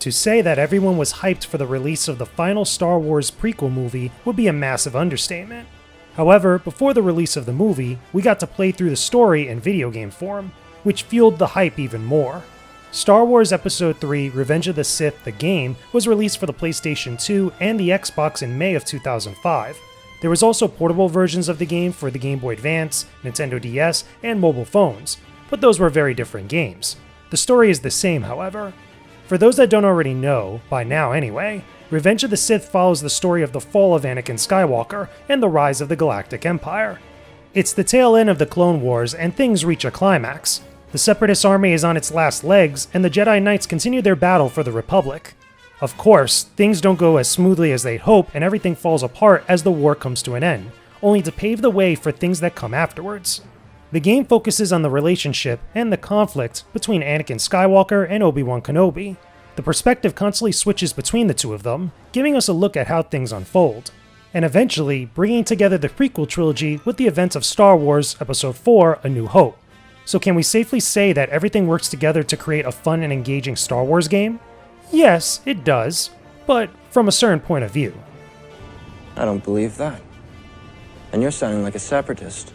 To say that everyone was hyped for the release of the final Star Wars prequel movie would be a massive understatement. However, before the release of the movie, we got to play through the story in video game form, which fueled the hype even more. Star Wars Episode 3 Revenge of the Sith, the game, was released for the PlayStation 2 and the Xbox in May of 2005. There was also portable versions of the game for the Game Boy Advance, Nintendo DS, and mobile phones, but those were very different games. The story is the same, however. For those that don't already know, by now anyway, Revenge of the Sith follows the story of the fall of Anakin Skywalker and the rise of the Galactic Empire. It's the tail end of the Clone Wars and things reach a climax. The Separatist army is on its last legs and the Jedi Knights continue their battle for the Republic. Of course, things don't go as smoothly as they'd hope and everything falls apart as the war comes to an end, only to pave the way for things that come afterwards. The game focuses on the relationship and the conflict between Anakin Skywalker and Obi-Wan Kenobi. The perspective constantly switches between the two of them, giving us a look at how things unfold, and eventually bringing together the prequel trilogy with the events of Star Wars Episode 4 A New Hope. So can we safely say that everything works together to create a fun and engaging Star Wars game? Yes, it does, but from a certain point of view. I don't believe that. And you're sounding like a separatist.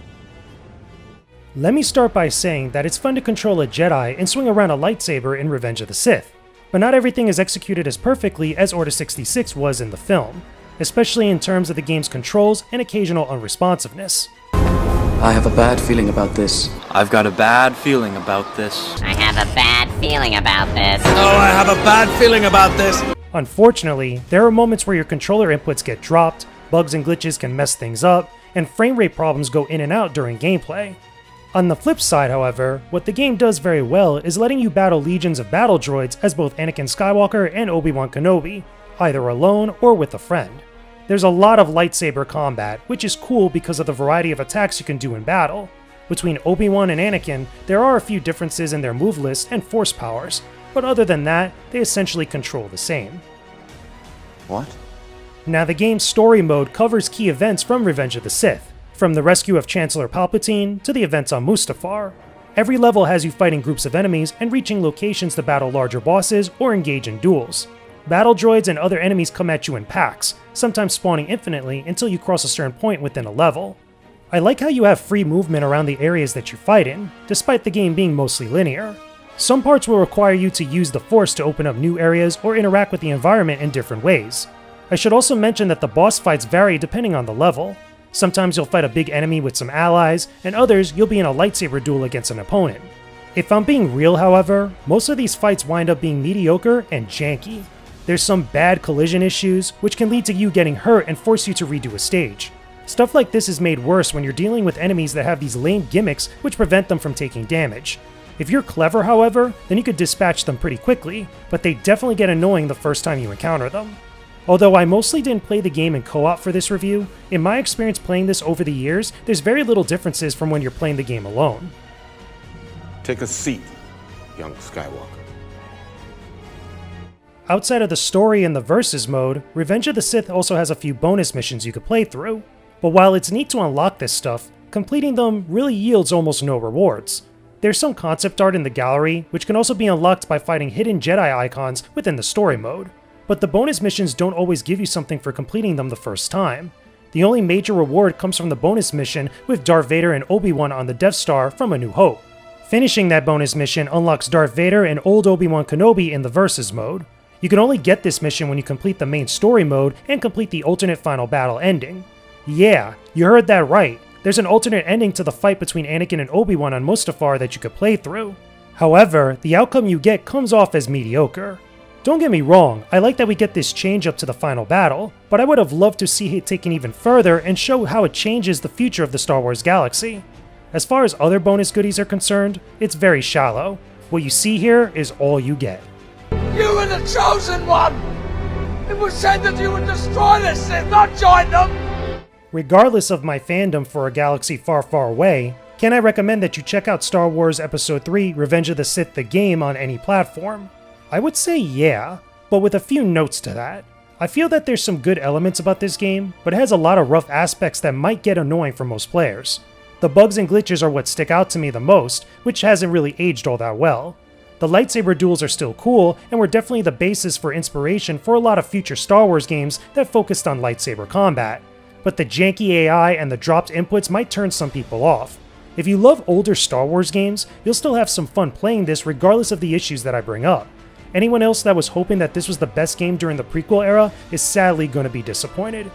Let me start by saying that it's fun to control a Jedi and swing around a lightsaber in Revenge of the Sith, but not everything is executed as perfectly as Order 66 was in the film, especially in terms of the game's controls and occasional unresponsiveness. I have a bad feeling about this. I've got a bad feeling about this. I have a bad feeling about this. Oh, I have a bad feeling about this. Unfortunately, there are moments where your controller inputs get dropped, bugs and glitches can mess things up, and frame rate problems go in and out during gameplay. On the flip side, however, what the game does very well is letting you battle legions of battle droids as both Anakin Skywalker and Obi-Wan Kenobi, either alone or with a friend. There's a lot of lightsaber combat, which is cool because of the variety of attacks you can do in battle. Between Obi-Wan and Anakin, there are a few differences in their move list and force powers, but other than that, they essentially control the same. What? Now the game's story mode covers key events from Revenge of the Sith, from the rescue of Chancellor Palpatine to the events on Mustafar. Every level has you fighting groups of enemies and reaching locations to battle larger bosses or engage in duels. Battle droids and other enemies come at you in packs, sometimes spawning infinitely until you cross a certain point within a level. I like how you have free movement around the areas that you fight in, despite the game being mostly linear. Some parts will require you to use the Force to open up new areas or interact with the environment in different ways. I should also mention that the boss fights vary depending on the level. Sometimes you'll fight a big enemy with some allies, and others you'll be in a lightsaber duel against an opponent. If I'm being real, however, most of these fights wind up being mediocre and janky. There's some bad collision issues, which can lead to you getting hurt and force you to redo a stage. Stuff like this is made worse when you're dealing with enemies that have these lame gimmicks which prevent them from taking damage. If you're clever, however, then you could dispatch them pretty quickly, but they definitely get annoying the first time you encounter them. Although I mostly didn't play the game in co-op for this review, in my experience playing this over the years, there's very little differences from when you're playing the game alone. Take a seat, young Skywalker. Outside of the story and the Versus mode, Revenge of the Sith also has a few bonus missions you could play through. But while it's neat to unlock this stuff, completing them really yields almost no rewards. There's some concept art in the gallery, which can also be unlocked by fighting hidden Jedi icons within the story mode. But the bonus missions don't always give you something for completing them the first time. The only major reward comes from the bonus mission with Darth Vader and Obi-Wan on the Death Star from A New Hope. Finishing that bonus mission unlocks Darth Vader and old Obi-Wan Kenobi in the Versus mode. You can only get this mission when you complete the main story mode and complete the alternate final battle ending. Yeah, you heard that right. There's an alternate ending to the fight between Anakin and Obi-Wan on Mustafar that you could play through. However, the outcome you get comes off as mediocre. Don't get me wrong, I like that we get this change up to the final battle, but I would have loved to see it taken even further and show how it changes the future of the Star Wars galaxy. As far as other bonus goodies are concerned, it's very shallow. What you see here is all you get. You were the chosen one! It was said that you would destroy the Sith, not join them! Regardless of my fandom for a galaxy far, far away, can I recommend that you check out Star Wars Episode 3 Revenge of the Sith the game on any platform? I would say yeah, but with a few notes to that. I feel that there's some good elements about this game, but it has a lot of rough aspects that might get annoying for most players. The bugs and glitches are what stick out to me the most, which hasn't really aged all that well. The lightsaber duels are still cool, and were definitely the basis for inspiration for a lot of future Star Wars games that focused on lightsaber combat. But the janky AI and the dropped inputs might turn some people off. If you love older Star Wars games, you'll still have some fun playing this regardless of the issues that I bring up. Anyone else that was hoping that this was the best game during the prequel era is sadly going to be disappointed.